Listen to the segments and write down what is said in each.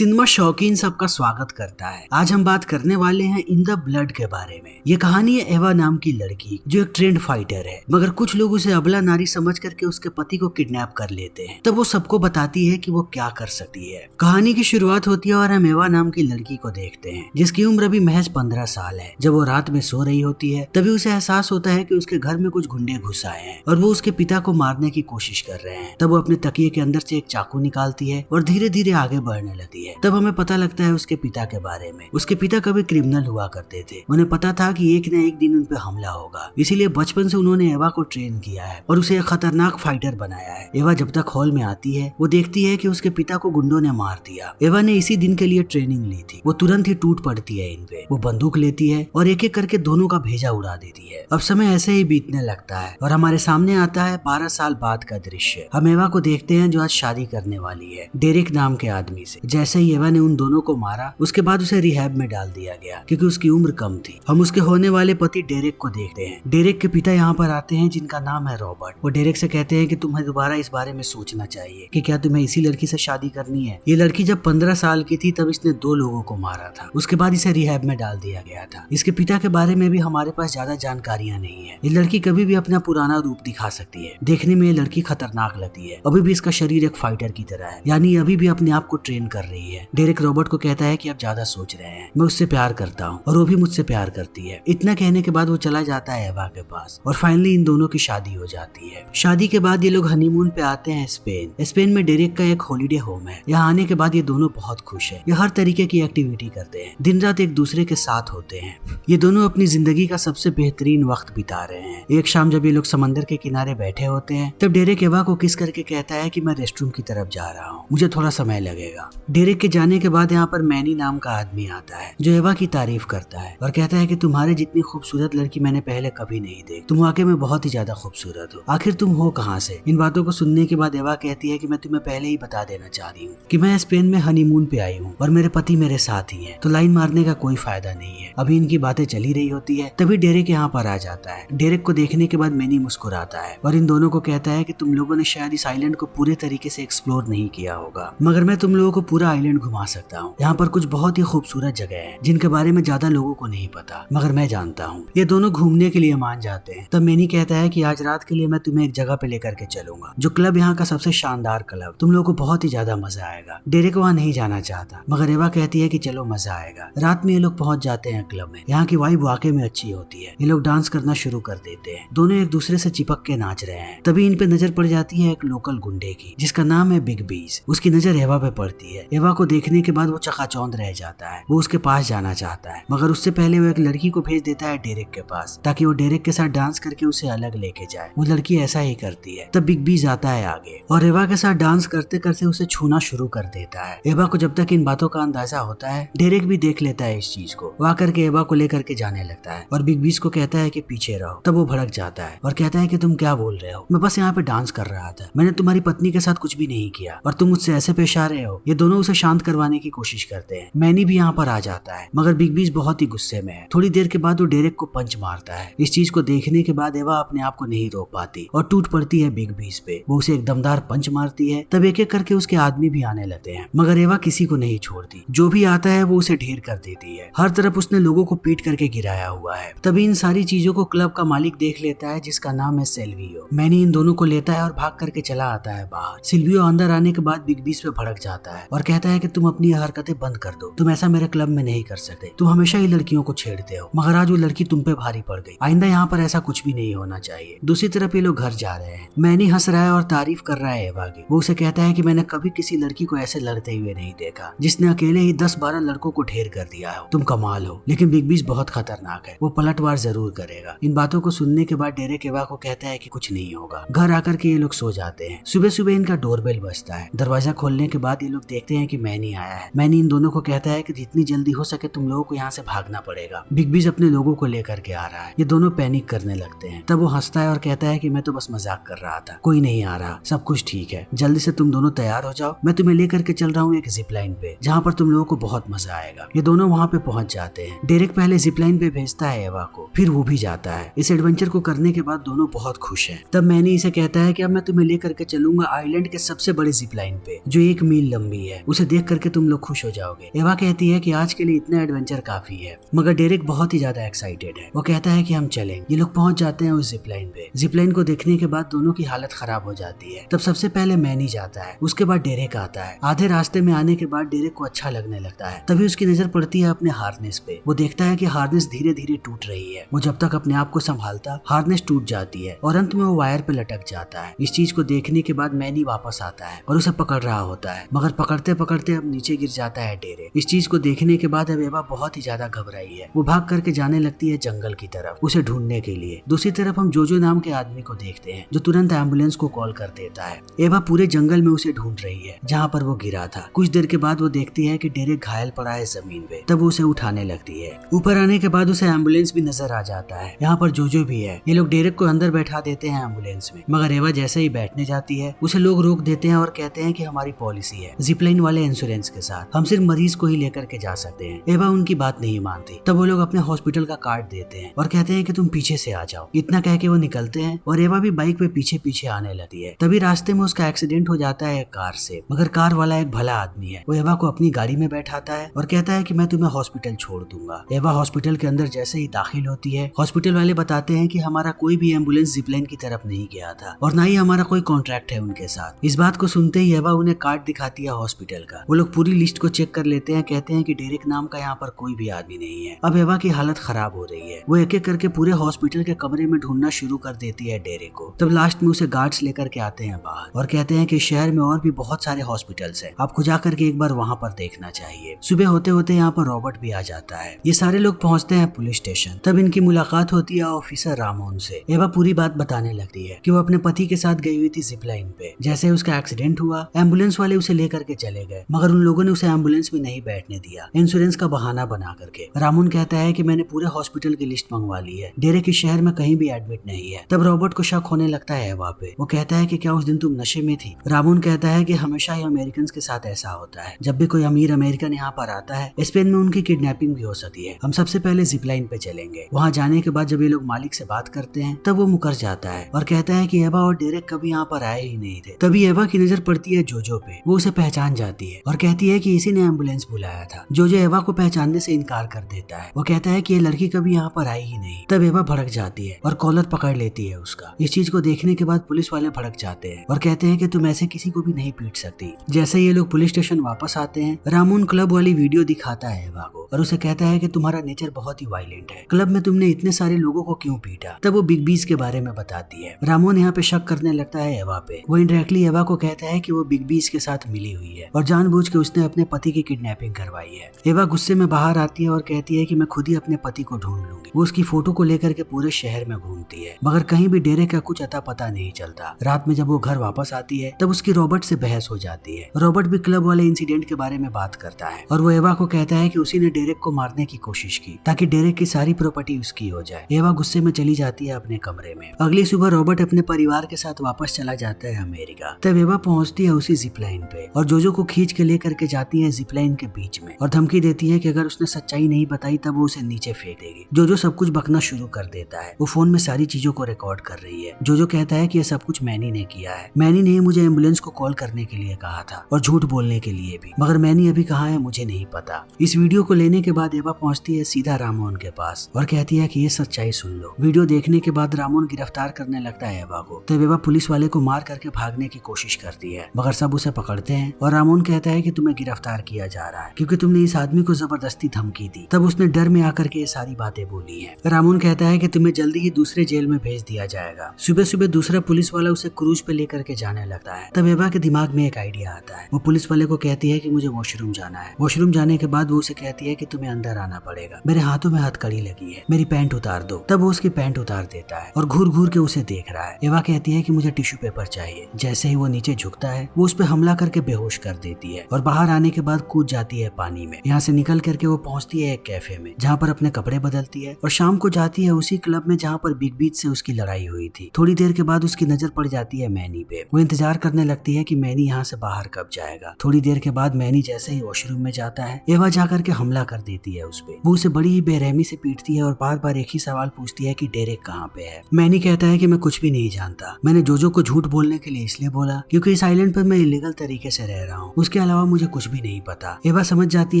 Cinema शौकीन सबका स्वागत करता है। आज हम बात करने वाले हैं इन द ब्लड के बारे में। ये कहानी है एवा नाम की लड़की जो एक ट्रेंड फाइटर है, मगर कुछ लोग उसे अबला नारी समझ करके उसके पति को किडनैप कर लेते हैं। तब वो सबको बताती है कि वो क्या कर सकती है। कहानी की शुरुआत होती है और हम एवा नाम की लड़की को देखते हैं जिसकी उम्र अभी महज 15 साल है। जब वो रात में सो रही होती है तभी उसे एहसास होता है कि उसके घर में कुछ गुंडे घुस आए हैं और वो उसके पिता को मारने की कोशिश कर रहे हैं। तब वो अपने तकिए के अंदर से एक चाकू निकालती है और धीरे धीरे आगे बढ़ने लगती है। तब हमें पता लगता है उसके पिता के बारे में। उसके पिता कभी क्रिमिनल हुआ करते थे। उन्हें पता था कि एक न एक दिन उन पे हमला होगा, इसीलिए बचपन से उन्होंने एवा को ट्रेन किया है और उसे एक खतरनाक फाइटर बनाया है। एवा जब तक हॉल में आती है वो देखती है कि उसके पिता को गुंडों ने मार दिया। एवा ने इसी दिन के लिए ट्रेनिंग ली थी। वो तुरंत ही टूट पड़ती है इन पे। वो बंदूक लेती है और एक एक करके दोनों का भेजा उड़ा देती है। अब समय ऐसे ही बीतने लगता है और हमारे सामने आता है 12 साल बाद का दृश्य। हम एवा को देखते हैं जो आज शादी करने वाली है डेरेक नाम के आदमी से। जैसे ही एवा ने उन दोनों को मारा उसके बाद उसे रिहैब में डाल दिया गया क्योंकि उसकी उम्र कम थी। हम उसके होने वाले पति डेरेक को देखते हैं। डेरेक के पिता यहाँ पर आते हैं जिनका नाम है रॉबर्ट। वो डेरेक से कहते हैं कि तुम्हें दोबारा इस बारे में सोचना चाहिए कि क्या तुम्हें इसी लड़की से शादी करनी है। ये लड़की जब 15 साल की थी तब इसने 2 लोगों को मारा था। उसके बाद इसे रिहैब में डाल दिया गया था। इसके पिता के बारे में भी हमारे पास ज्यादा जानकारियां नहीं है। ये लड़की कभी भी अपना पुराना रूप दिखा सकती है। देखने में ये लड़की खतरनाक लगती है। अभी भी इसका शरीर एक फाइटर की तरह है, यानी अभी भी अपने आप को ट्रेन कर रही है। डेरेक रॉबर्ट को कहता है कि आप ज्यादा सोच रहे हैं, मैं उससे प्यार करता हूँ और वो भी मुझसे प्यार करती है। इतना कहने के बाद वो चला जाता है एवा के पास और फाइनली इन दोनों की शादी हो जाती है। शादी के बाद ये लोग हनीमून पे आते हैं स्पेन में डेरेक का एक हॉलिडे होम है। यहाँ आने के बाद ये दोनों बहुत खुश है। ये हर तरीके की एक्टिविटी करते हैं, दिन रात एक दूसरे के साथ होते हैं। ये दोनों अपनी जिंदगी का सबसे बेहतरीन वक्त बिता रहे हैं। एक शाम जब ये लोग समंदर के किनारे बैठे होते हैं तब डेरेक एवा को किस करके कहता है कि मैं रेस्टरूम की तरफ जा रहा हूँ, मुझे थोड़ा समय लगेगा। डेरेक के जाने के बाद यहाँ पर मैनी नाम का आदमी आता है जो एवा की तारीफ करता है और कहता है कि तुम्हारे जितनी खूबसूरत लड़की मैंने पहले कभी नहीं देखी। तुम वाकई में बहुत ही ज्यादा खूबसूरत हो। आखिर तुम हो कहाँ से? इन बातों को सुनने के बाद एवा कहती है कि मैं तुम्हें पहले ही बता देना चाह रही हूँ कि मैं स्पेन में हनीमून पे आई हूँ और मेरे पति मेरे साथ ही हैं, तो लाइन मारने का कोई फायदा नहीं है। अभी इनकी बातें चली रही होती है तभी डेरेक यहाँ पर आ जाता है। डेरेक को देखने के बाद मैनी मुस्कुराता है और इन दोनों को कहता है कि तुम लोगों ने शायद इस आइलैंड को पूरे तरीके से एक्सप्लोर नहीं किया होगा, मगर मैं तुम लोगों को पूरा आइलैंड घुमा सकता हूँ। यहाँ पर कुछ बहुत ही खूबसूरत जगह है जिनके बारे में ज्यादा लोगों को नहीं पता, मगर मैं जानता हूँ। ये दोनों घूमने के लिए मान जाते हैं। तब मैनी कहता है कि आज रात के लिए मैं तुम्हें एक जगह पे लेकर के चलूंगा, जो क्लब यहाँ का सबसे शानदार क्लब। तुम लोगों को बहुत ही ज्यादा मजा आएगा। डेरेक वहाँ नहीं जाना चाहता मगर एवा कहती है कि चलो मजा आएगा। रात में ये लोग पहुंच जाते हैं क्लब में। यहाँ की वाइब वाकई में अच्छी होती है। ये लोग डांस करना शुरू कर देते हैं। दोनों एक दूसरे से चिपक के नाच रहे हैं। तभी इन पे नजर पड़ जाती है एक लोकल गुंडे की जिसका नाम है बिग बीज। उसकी नजर एवा पे पड़ती है। एवा को देखने के बाद वो चकाचौंध रह जाता है। वो उसके पास जाना चाहता है मगर उससे पहले वो एक लड़की को भेज देता है डेरेक के पास ताकि वो डेरेक के साथ डांस करके उसे अलग लेके जाए। वो लड़की ऐसा ही करती है। तब बिग बीज आता है आगे और एवा के साथ डांस करते करते उसे छूना शुरू कर देता है। एवा को जब तक इन बातों का अंदाजा होता है डेरेक भी देख लेता है इस चीज को। वो आकर के एवा को लेकर के जाने लगता है और बिग बीज को कहता है कि पीछे रहो। तब वो भड़क जाता है और कहता है कि तुम क्या बोल रहे हो, मैं बस यहाँ पे डांस कर रहा था, मैंने तुम्हारी पत्नी के साथ कुछ भी नहीं किया और तुम मुझसे ऐसे पेश आ रहे हो। ये दोनों उसे शांत करवाने की कोशिश करते हैं। मैनी भी यहाँ पर आ जाता है मगर बिग बीज बहुत ही गुस्से में है। थोड़ी देर के बाद वो डेरेक को पंच मारता है। इस चीज को देखने के बाद एवा अपने आप को नहीं रोक पाती और टूट पड़ती है बिग बीज पे। वो उसे एक दमदार पंच मारती है। तब एक एक करके उसके आदमी भी आने लगते हैं मगर एवा किसी को नहीं छोड़ती। जो भी आता है वो उसे ढेर कर देती है। हर तरफ उसने लोगों को पीट करके गिराया हुआ है। तभी इन सारी चीजों को क्लब का मालिक देख लेता है जिसका नाम है सिल्वियो। मैनी इन दोनों को लेता है और भाग करके चला आता है बाहर। सिल्वियो अंदर आने के बाद बिग बीज पे भड़क जाता है और कहता है कि तुम अपनी हरकतें बंद कर दो, तुम ऐसा मेरे क्लब में नहीं कर सकते, तुम हमेशा ही लड़कियों को छेड़ते हो, मगर आज वो लड़की तुम पे भारी पड़ गई। आइंदा यहाँ पर ऐसा कुछ भी नहीं होना चाहिए। दूसरी तरफ ये लोग घर जा रहे हैं। मैनी हंस रहा है और तारीफ कर रहा है एवा की। वो उसे कहता है कि मैंने कभी किसी लड़की को ऐसे लड़ते हुए नहीं देखा जिसने अकेले ही 10-12 लड़कों को ढेर कर दिया हो। तुम कमाल हो। लेकिन बिग बीज बहुत खतरनाक है, वो पलटवार जरूर करेगा। इन बातों को सुनने के बाद डेरेक एवा को कहता है कि कुछ नहीं होगा। घर आकर के ये लोग सो जाते हैं। सुबह सुबह इनका डोरबेल बजता है। दरवाजा खोलने के बाद ये लोग देखते हैं कि मैनी आया है। मैनी इन दोनों को कहता है कि जितनी जल्दी हो सके तुम लोगों को यहाँ से भागना पड़ेगा। बिग बीज अपने लोगों को लेकर के आ रहा है। ये दोनों पैनिक करने लगते हैं। तब वो हंसता है और कहता है कि मैं तो बस मजाक कर रहा था, कोई नहीं आ रहा, सब कुछ ठीक है। जल्दी से तुम दोनों तैयार हो जाओ, मैं तुम्हें लेकर के चल रहा हूँ एक जिप लाइन पे जहाँ पर तुम लोगों को बहुत मजा आएगा। ये दोनों वहाँ पे पहुंच जाते हैं। डेरेक पहले जिप लाइन पे भेजता है एवा को, फिर वो भी जाता है। इस एडवेंचर को करने के बाद दोनों बहुत खुश हैं। तब मैनी इसे कहता है कि अब मैं तुम्हें लेकर के चलूंगा आइलैंड के सबसे बड़े जिप लाइन पे जो 1 मील लंबी है। उसे देख करके तुम लोग खुश हो जाओगे। एवा कहती है कि आज के लिए इतना एडवेंचर काफी है, मगर डेरेक बहुत ही ज्यादा एक्साइटेड है। वो कहता है कि हम चलेंगे। ये लोग पहुंच जाते हैं उस जिपलाइन पे। जिपलाइन को देखने के बाद दोनों की हालत खराब हो जाती है। तब सबसे पहले मैनी जाता है, उसके बाद डेरेक आता है। आधे रास्ते में आने के बाद डेरेक को अच्छा लगने लगता है। तभी उसकी नजर पड़ती है अपने हार्नेस पे। वो देखता है कि हार्नेस धीरे धीरे टूट रही है। वो जब तक अपने आप को संभालता, हार्नेस टूट जाती है और अंत में वो वायर पे लटक जाता है। इस चीज को देखने के बाद मैनी वापस आता है और उसे पकड़ रहा होता है, मगर पकड़ते पकड़ते अब नीचे गिर जाता है डेरेक। इस चीज को देखने के बाद अब एवा बहुत ही ज्यादा घबराई है। वो भाग करके जाने लगती है जंगल की तरफ, उसे ढूंढने के लिए। दूसरी तरफ हम जोजो नाम के आदमी को देखते हैं, जो तुरंत एम्बुलेंस को कॉल कर देता है। एवा पूरे जंगल में उसे ढूंढ रही है जहाँ पर वो गिरा था। कुछ देर के बाद वो देखती है कि डेरेक घायल पड़ा है जमीन पे। तब वो उसे उठाने लगती है। ऊपर आने के बाद उसे एम्बुलेंस भी नजर आ जाता है। यहाँ पर जोजो भी है। ये लोग डेरेक को अंदर बैठा देते हैं एम्बुलेंस में, मगर एवा जैसे ही बैठने जाती है उसे लोग रोक देते हैं और कहते हैं कि हमारी पॉलिसी है जिपलाइन वाले इंश्योरेंस के साथ, हम सिर्फ मरीज को ही लेकर के जा सकते हैं। एवा उनकी बात नहीं मानती। तब वो लोग अपने हॉस्पिटल का कार्ड देते हैं और कहते हैं कि तुम पीछे से आ जाओ। इतना कह के वो निकलते हैं और एवा भी बाइक पे पीछे पीछे आने लगती है। तभी रास्ते में उसका एक्सीडेंट हो जाता है एक कार से, मगर कार वाला एक भला आदमी है। वो एवा को अपनी गाड़ी में बैठाता है और कहता है कि मैं तुम्हें हॉस्पिटल छोड़ दूंगा। एवा हॉस्पिटल के अंदर जैसे ही दाखिल होती है, हॉस्पिटल वाले बताते हैं कि हमारा कोई भी एम्बुलेंस जिपलाइन की तरफ नहीं गया था और ना ही हमारा कोई कॉन्ट्रैक्ट है उनके साथ। इस बात को सुनते ही एवा उन्हें कार्ड दिखाती है हॉस्पिटल का। वो लोग पूरी लिस्ट को चेक कर लेते हैं, कहते हैं कि डेरेक नाम का यहाँ पर कोई भी आदमी नहीं है। अब एवा की हालत खराब हो रही है। वो एक एक करके पूरे हॉस्पिटल के कमरे में ढूंढना शुरू कर देती है डेरेक को। तब लास्ट में उसे गार्ड्स लेकर के आते हैं बाहर और कहते हैं कि शहर में और भी बहुत सारे हॉस्पिटल्स हैं, आपको जा करके एक बार वहाँ पर देखना चाहिए। सुबह होते होते यहाँ पर रॉबर्ट भी आ जाता है। ये सारे लोग पहुँचते हैं पुलिस स्टेशन। तब इनकी मुलाकात होती है ऑफिसर रामोन से। एवा पूरी बात बताने लगती है कि वो अपने पति के साथ गई हुई थी जिपलाइन पे। जैसे उसका एक्सीडेंट हुआ, एम्बुलेंस वाले उसे लेकर के चले गए, मगर उन लोगों ने उसे एम्बुलेंस में नहीं बैठने दिया, इंश्योरेंस का बहाना बना करके। रामोन कहता है कि मैंने पूरे हॉस्पिटल की लिस्ट मंगवा ली है, डेरेक इस शहर में कहीं भी एडमिट नहीं है। तब रॉबर्ट को शक होने लगता है एवा पे। वो कहता है कि क्या उस दिन तुम नशे में थी? रामोन कहता है कि हमेशा ही अमेरिकन के साथ ऐसा होता है, जब भी कोई अमीर अमेरिकन यहाँ पर आता है स्पेन में उनकी किडनैपिंग भी हो सकती है। हम सबसे पहले जिपलाइन पे चलेंगे। वहाँ जाने के बाद जब ये लोग मालिक से बात करते हैं तब वो मुकर जाता है और कहता है कि एवा और डेरेक कभी यहाँ पर आए ही नहीं थे। तभी एवा की नजर पड़ती है जोजो पे। वो उसे पहचान जाती है और कहती है कि इसी ने एम्बुलेंस बुलाया था। जोजो एवा को पहचानने से इनकार कर देता है। वो कहता है कि ये लड़की कभी यहाँ पर आई ही नहीं। तब एवा भड़क जाती है और कॉलर पकड़ लेती है उसका। इस चीज को देखने के बाद पुलिस वाले भड़क जाते हैं और कहते हैं कि तुम ऐसे किसी को भी नहीं पीट सकती। जैसे ये लोग पुलिस स्टेशन वापस आते हैं, रामोन क्लब वाली वीडियो दिखाता है एवा को और उसे कहता है कि तुम्हारा नेचर बहुत ही वायलेंट है, क्लब में तुमने इतने सारे लोगों को क्यों पीटा। तब वो बिग बीज के बारे में बताती है। रामोन यहाँ पे शक करने लगता है एवा पे। वो इनडायरेक्टली एवा को कहता है कि वो बिग बीज के साथ मिली हुई है और जानबूझ के उसने अपने पति की किडनैपिंग करवाई है। एवा गुस्से में बाहर आती है और कहती है कि मैं खुद ही अपने पति को ढूंढ लूंगी। वो उसकी फोटो को लेकर के पूरे शहर में घूमती है, मगर कहीं भी डेरेक का कुछ अता पता नहीं चलता। रात में जब वो घर वापस आती है तब उसकी रॉबर्ट से बहस हो जाती है। रॉबर्ट भी क्लब वाले इंसिडेंट के बारे में बात करता है और वो एवा को कहता है कि उसी ने डेरेक को मारने की कोशिश की ताकि डेरेक की सारी प्रॉपर्टी उसकी हो जाए। एवा गुस्से में चली जाती है अपने कमरे में। अगली सुबह रॉबर्ट अपने परिवार के साथ वापस चला जाता है अमेरिका। तब एवा पहुंचती है उसी जिपलाइन पे और जोजो को खींच के लेकर के जाती है जिपलाइन के बीच में और धमकी देती है कि अगर उसने सच्चाई नहीं बताई तब वो उसे नीचे फेंक देगी। जोजो सब कुछ बकना शुरू कर देता है। वो फोन में सारी चीजों को रिकॉर्ड कर रही है। जोजो कहता है कि ये सब कुछ मैनी ने किया है। मैनी ने मुझे एम्बुलेंस को कॉल करने के लिए कहा था और झूठ बोलने के लिए भी, मगर मैनी अभी कहाँ है मुझे नहीं पता। इस वीडियो को लेने के बाद एवा पहुंचती है सीधा रामोन के पास और कहती है कि ये सच्चाई सुन लो। वीडियो देखने के बाद रामोन गिरफ्तार करने लगता है एवा को। तब एवा पुलिस वाले को मार करके भागने की कोशिश करती है, मगर सब उसे पकड़ते हैं और रामोन कहता है कि तुम्हें गिरफ्तार किया जा रहा है क्योंकि तुमने इस आदमी को जबरदस्ती धमकी दी। तब उसने डर में आकर के ये सारी बातें बोली है। रामोन कहता है कि तुम्हें जल्दी ही दूसरे जेल में भेज दिया जाएगा। सुबह सुबह दूसरा पुलिस वाला उसे क्रूज पे लेकर के जाने लगता है। तब एवा के दिमाग में एक आइडिया आता है। वो पुलिस वाले को कहती है कि मुझे वॉशरूम जाना है। वॉशरूम जाने के बाद वो उसे कहती है कि तुम्हें अंदर आना पड़ेगा, मेरे हाथों में हथकड़ी लगी है, मेरी पैंट उतार दो। तब वो उसकी पैंट उतार देता है और घूर घूर के उसे देख रहा है। एवा कहती है कि मुझे टिश्यू पेपर चाहिए। जैसे ही वो नीचे झुकता है वो उस पर हमला करके बेहोश कर देती है और बाहर आने के बाद कूद जाती है पानी में। यहाँ से निकल करके वो पहुंचती है एक कैफे में जहाँ पर अपने कपड़े बदलती है और शाम को जाती है उसी क्लब में जहाँ पर बिग बीच से उसकी लड़ाई हुई थी। थोड़ी देर के बाद उसकी नजर पड़ जाती है मैनी पे। वो इंतजार करने लगती है कि मैनी यहाँ से बाहर कब जाएगा। थोड़ी देर के बाद मैनी जैसे ही वॉशरूम में जाता है एवा जाकर के हमला कर देती है उस पे। वो उसे बड़ी ही बेरहमी से पीटती है और बार बार एक ही सवाल पूछती है कि डेरेक कहाँ पे है। मैनी कहता है कि मैं कुछ भी नहीं जानता, मैंने जोजो को झूठ बोलने के लिए इसलिए बोला क्योंकि इस आइलैंड पर मैं इलीगल तरीके से रह रहा हूँ, उसके अलावा मुझे कुछ भी नहीं पता। एवा समझ जाती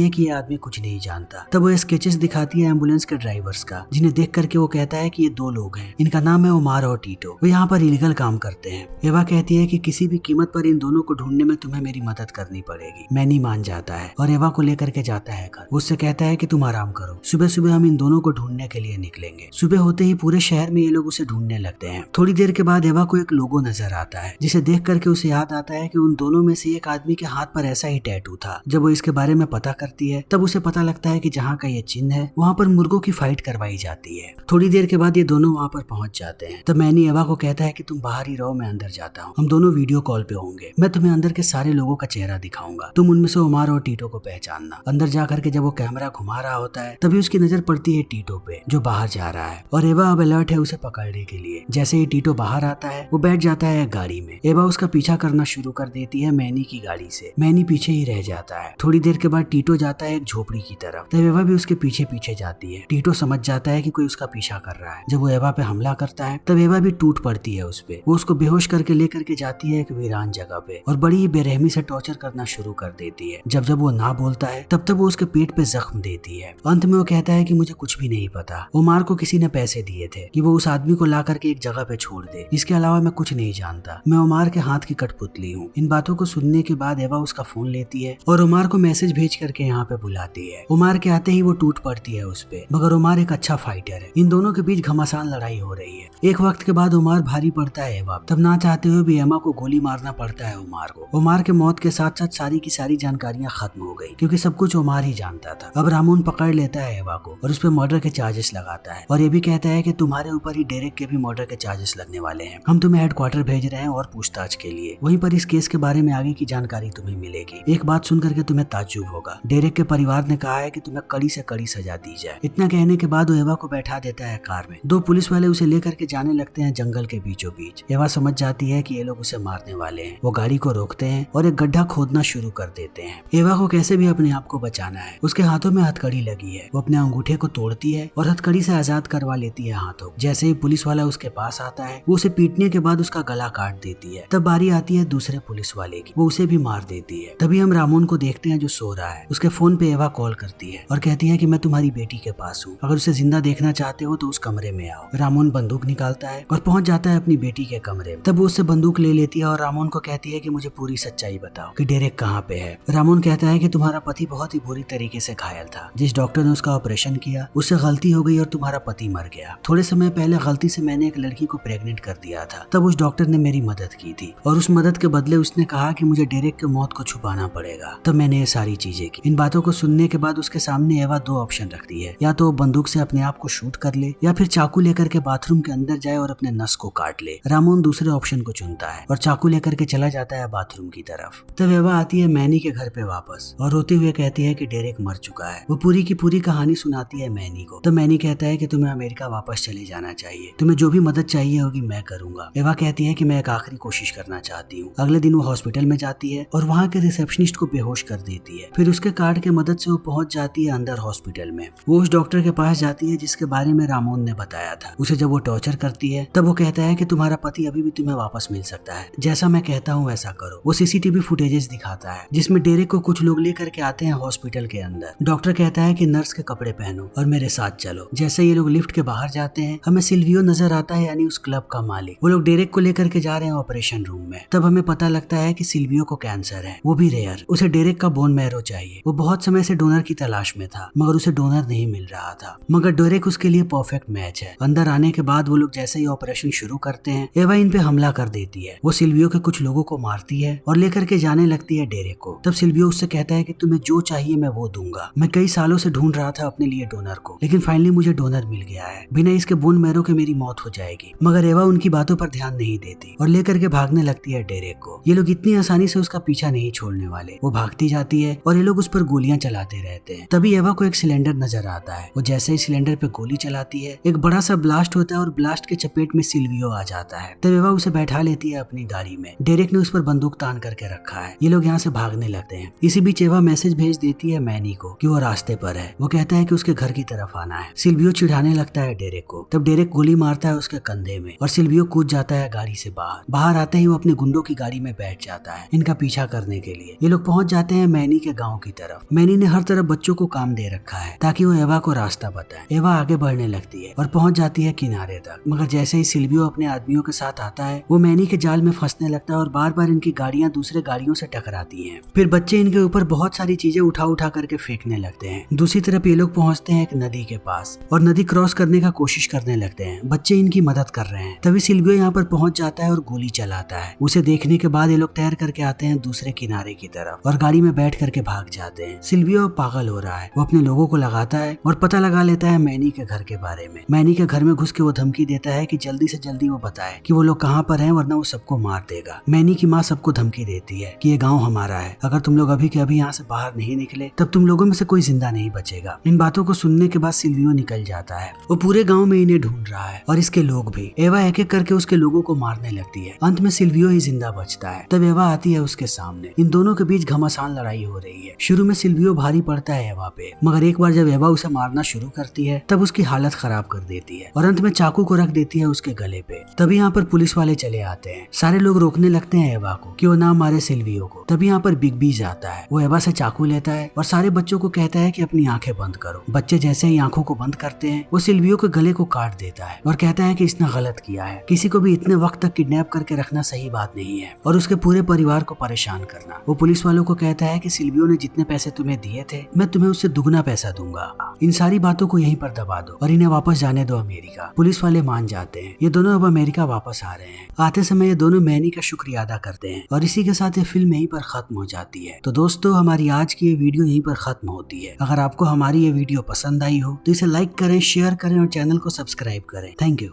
है कि ये आदमी कुछ नहीं जानता। तब वो स्केचेस दिखाती है एम्बुलेंस के ड्राइवर्स का, जिन्हें देख करके वो कहता है कि ये दो लोग हैं, इनका नाम है ओमार और टीटो, वो यहाँ पर इलीगल काम करते हैं। एवा कहती है कि किसी भी कीमत पर इन दोनों को ढूंढने में तुम्हें मेरी मदद करनी पड़ेगी। मैनी मान जाता है और एवा को लेकर के जाता है घर। उससे कहता है कि तुम आराम करो, सुबह सुबह हम इन दोनों को ढूंढने के लिए निकलेंगे। सुबह होते ही पूरे शहर में ये लोग उसे ढूंढने लगते हैं। थोड़ी देर के बाद एवा को एक लोगो नजर आता है, जिसे देख करके उसे याद आता है कि उन दोनों में से एक आदमी के हाथ पर ऐसा ही टैटू था। जब वो इसके बारे में पता करती है तब उसे पता लगता है कि जहाँ का ये चिन्ह है वहाँ पर मुर्गों की फाइट करवाई जाती है। थोड़ी देर के बाद ये दोनों वहाँ पर पहुंच जाते हैं। तब मैनी एवा को कहता है कि तुम बाहर ही रहो, मैं अंदर जाता हूँ, हम दोनों वीडियो कॉल पे होंगे, मैं तुम्हें अंदर के सारे लोगों का चेहरा दिखाऊंगा, तुम उनमें से ओमार और टीटो को पहचानना। अंदर जाकर के जब वो कैमरा घुमा रहा होता है तभी उसकी नजर पड़ती है टीटो पे, जो बाहर जा रहा है और एवा अब अलर्ट है उसे पकड़ने के लिए। जैसे ही टीटो बाहर आता है वो बैठ जाता है गाड़ी में। एवा उसका पीछा करना शुरू कर देती है मैनी की गाड़ी से। मैनी पीछे ही रह जाता है। थोड़ी देर के बाद टीटो जाता है एक झोपड़ी की तरफ, तब एवा भी उसके पीछे पीछे जाती है। टीटो समझ जाता है कि कोई उसका पीछा कर रहा है। जब वो एवा पे हमला करता है तब एवा भी टूट पड़ती है उस पे। वो उसको बेहोश करके लेकर के जाती है एक वीरान जगह पे और बड़ी ही बेरहमी से टॉर्चर करना शुरू कर देती है। जब जब वो ना बोलता है तब तब वो उसके पेट पे जख्म देती है। अंत में वो कहता है कि मुझे कुछ भी नहीं पता, ओमार को किसी ने पैसे दिए थे कि वो उस आदमी को ला करके एक जगह पे छोड़ दे, इसके अलावा मैं कुछ नहीं जानता, मैं ओमार के हाथ की कठपुतली हूँ। इन बातों को सुनने के बाद एवा उसका फोन लेती है और ओमार को मैसेज भेज करके यहाँ पे बुलाती है। ओमार के आते ही वो टूट पड़ती है उस पे, मगर ओमार एक अच्छा फाइटर है। इन दोनों के बीच घमासान लड़ाई हो रही है। एक वक्त के बाद ओमार भारी पड़ता है एवा, तब ना चाहते हुए भी एमा को गोली मारना पड़ता है ओमार को। ओमार के मौत के साथ साथ सारी की सारी जानकारियां खत्म हो गई क्योंकि सब कुछ ओमार ही जानता था। अब रामोन पकड़ लेता है एवा को और उस पर मर्डर के चार्जेस लगाता है और ये भी कहता है कि तुम्हारे ऊपर ही डेरेक के भी मर्डर के चार्जेस लगने वाले हैं, हम तुम्हें हेडक्वार्टर भेज रहे हैं और पूछताछ के लिए। वहीं पर इस केस के बारे में आगे की जानकारी तुम्हें मिलेगी। एक बात सुन करके तुम्हें ताज्जुब होगा, डेरेक के परिवार ने कहा है कि तुम्हें कड़ी से कड़ी सजा दी जाए। इतना कहने के बाद वो एवा को बैठा देता है कार में। दो पुलिस वाले उसे लेकर के जाने लगते हैं जंगल के बीचों बीच। एवा समझ जाती है कि ये लोग उसे मारने वाले हैं। वो गाड़ी को रोकते हैं और एक गड्ढा खोदना शुरू कर देते हैं। एवा को कैसे भी अपने आप को बचाना है। उसके हाथों में हथकड़ी लगी है, वो अपने अंगूठे को तोड़ती है और हथकड़ी से आजाद करवा लेती है हाथों। जैसे ही पुलिस वाला उसके पास आता है वो उसे पीटने के बाद उसका गला काट देती है। तब बारी आती है दूसरे पुलिस वाले की, वो उसे भी मार देती है। तभी हम रामोन को देखते हैं जो सो रहा है। उसके फोन पे एवा कॉल करती है और कहती है कि मैं तुम्हारी बेटी के पास हूँ, अगर उसे जिंदा देखना चाहते हो तो उस कमरे में आओ। रामोन बंदूक निकालता है और पहुंच जाता है अपनी बेटी के कमरे में। तब वो उससे बंदूक ले लेती है और रामोन को कहती है कि मुझे पूरी सच्चाई बताओ कि डेरेक कहाँ पे है। रामोन कहता है कि तुम्हारा पति बहुत ही बुरी तरीके से घायल था, जिस डॉक्टर ने उसका ऑपरेशन किया उससे गलती हो गई और तुम्हारा पति मर गया। थोड़े समय पहले गलती से मैंने एक लड़की को प्रेग्नेंट कर दिया था, तब उस डॉक्टर ने मेरी मदद की थी और उस मदद के बदले उसने कहा कि मुझे डेरेक की मौत को छुपाना पड़ेगा। तब मैंने ये सारी चीजें की। इन बातों को सुनने के बाद उसके सामने एवा दो ऑप्शन रखती है, या तो वो बंदूक से अपने आप को शूट कर ले या फिर चाकू लेकर के बाथरूम के अंदर जाए और अपने नस को काट ले। रामोन दूसरे ऑप्शन को चुनता है और चाकू लेकर के चला जाता है बाथरूम की तरफ। तब एवा आती है मैनी के घर पे वापस और रोते हुए कहती है कि डेरेक मर चुका है। वो पूरी की पूरी कहानी सुनाती है मैनी को। तब मैनी कहता है कि तुम्हें अमेरिका वापस चले जाना चाहिए, तुम्हें जो भी मदद चाहिए होगी मैं करूंगा। एवा कहती है कि मैं एक आखिरी कोशिश करना चाहती हूँ। अगले दिन वो हॉस्पिटल में जाती है और वहाँ के रिसेप्शनिस्ट को बेहोश कर देती है। फिर उसके कार्ड के मदद से वो पहुंच जाती है अंदर हॉस्पिटल में। वो उस डॉक्टर के पास जाती है जिसके बारे में रामोन ने बताया था। उसे जब वो टॉर्चर करती है तब वो कहता है कि तुम्हारा पति अभी भी तुम्हें वापस मिल सकता है, जैसा मैं कहता हूँ वैसा करो। वो सीसीटीवी फुटेजेस दिखाता है जिसमें डेरेक को कुछ लोग लेकर के आते हैं हॉस्पिटल के अंदर। डॉक्टर कहता है कि नर्स के कपड़े पहनो और मेरे साथ चलो। जैसे ये लोग लिफ्ट के बाहर जाते हैं हमें सिल्वियो नजर आता है, यानी उस क्लब का मालिक। वो लोग डेरेक को लेकर के जा रहे हैं ऑपरेशन रूम में। तब हमें पता लगता है कि सिल्वियो को कैंसर है, वो भी रेयर। उसे डेरेक का बोन मैरो चाहिए। वो बहुत समय से डोनर की तलाश में था मगर उसे डोनर नहीं मिल रहा था, मगर डेरेक उसके लिए परफेक्ट मैच है। अंदर आने के बाद वो लोग जैसे ही ऑपरेशन शुरू करते हैं एवा इन पे हमला कर देती है। वो सिल्वियो के कुछ लोगों को मारती है और लेकर के जाने लगती है डेरेक को। तब सिल्वियो उससे कहता है कि तुम्हें जो चाहिए मैं वो दूंगा। मैं कई सालों से ढूंढ रहा था अपने लिए डोनर को, लेकिन फाइनली मुझे डोनर मिल गया है। बिना इसके बोन मैरो के मेरी मौत हो जाएगी। मगर एवा उनकी बातों पर ध्यान नहीं देती और लेकर के भागने लगती है डेरेक को। ये लोग इतनी आसानी से उसका पीछा नहीं छोड़ने वाले। वो भागती जाती है और ये लोग उस पर गोलियां चलाते रहते हैं। तभी एवा को एक सिलेंडर नजर आता है। वो जैसे ही सिलेंडर पे गोली चलाती है एक बड़ा सा ब्लास्ट होता है और ब्लास्ट के चपेट में सिल्वियो आ जाता है। तब एवा उसे बैठा लेती है अपनी गाड़ी में। डेरेक ने उस पर बंदूक तान करके रखा है। ये लोग यहाँ से भागने लगते हैं। इसी बीच एवा मैसेज भेज देती है मैनी को कि वो रास्ते पर है। वो कहता है कि उसके घर की तरफ आना है। सिल्वियो चिढ़ाने लगता है डेरेक को। तब डेरेक गोली मारता है उसके कंधे में और सिल्वियो कूद जाता है गाड़ी से बाहर। बाहर आते ही वो अपने गुंडों की गाड़ी में बैठ जाता है इनका पीछा करने के लिए। ये लोग पहुंच जाते हैं मैनी के गाँव की तरफ। मैनी ने हर तरफ बच्चों को काम दे रखा है ताकि वो एवा को रास्ता बताए। एवा आगे बढ़ने लगती है और पहुंच जाती है किनारे तक, मगर जैसे ही सिल्वियो अपने आदमियों के साथ आता है वो मैनी के जाल में फंसने लगता है और बार बार इनकी गाड़ियां दूसरे गाड़ियों से टकराती हैं। फिर बच्चे इनके ऊपर बहुत सारी चीजें उठा उठा करके फेंकने लगते हैं। दूसरी तरफ ये लोग पहुंचते हैं एक नदी के पास और नदी क्रॉस करने का कोशिश करने लगते हैं। बच्चे इनकी मदद कर रहे हैं। तभी सिल्वियो यहाँ पर पहुंच जाता है और गोली चलाता है। उसे देखने के बाद ये लोग तैर करके आते हैं दूसरे किनारे की तरफ और गाड़ी में बैठ करके भाग जाते हैं। सिल्वियो पागल हो रहा है। वो अपने लोगों को लगाता है और पता लगा लेता है मैनी के घर के बारे में। मैनी के घर में घुस के वो धमकी देता है कि जल्दी से जल्दी वो बताए कि वो लोग कहाँ पर हैं, वरना वो सबको मार देगा। मैनी की माँ सबको धमकी देती है कि ये गाँव हमारा है, अगर तुम लोग अभी के अभी यहाँ से बाहर नहीं निकले तब तुम लोगों में से कोई जिंदा नहीं बचेगा। इन बातों को सुनने के बाद सिल्वियो निकल जाता है। वो पूरे गाँव में इन्हें ढूंढ रहा है और इसके लोग भी। एवा एक एक करके उसके लोगों को मारने लगती है। अंत में सिल्वियो ही जिंदा बचता है। तब एवा आती है उसके सामने। इन दोनों के बीच घमासान लड़ाई हो रही है। शुरू में सिल्वियो भारी पड़ता है एवा पे, मगर एक बार जब एवा उसे मारना शुरू करती है तब उसकी हालत खराब कर देती है और अंत में चाकू को रख देती है उसके गले पे। तभी यहाँ पर पुलिस वाले चले आते हैं। सारे लोग रोकने लगते हैं एवा को कि वो ना मारे सिल्वियो को। तभी यहाँ पर बिग बी जाता है। वो एवा से चाकू लेता है और सारे बच्चों को कहता है कि अपनी आंखें बंद करो। बच्चे जैसे ही आंखों को बंद करते हैं वो सिल्वियो के गले को काट देता है और कहता है कि इसने गलत किया है। किसी को भी इतने वक्त तक किडनैप करके रखना सही बात नहीं है और उसके पूरे परिवार को परेशान करना। वो पुलिस वालों को कहता है कि सिल्वियो ने जितने पैसे तुम्हें दिए थे मैं तुम्हें उससे दुगना पैसा दूंगा। इन सारी बातों को यहीं पर दबा दो और इन्हें वापस जाने दो अमेरिका। पुलिस वाले मान जाते हैं। ये दोनों अब अमेरिका वापस आ रहे हैं। आते समय ये दोनों मैनी का शुक्रिया अदा करते हैं और इसी के साथ ये फिल्म यहीं पर खत्म हो जाती है। तो दोस्तों हमारी आज की ये वीडियो यहीं पर खत्म होती है। अगर आपको हमारी ये वीडियो पसंद आई हो तो इसे लाइक करें, शेयर करें और चैनल को सब्सक्राइब करें। Thank you.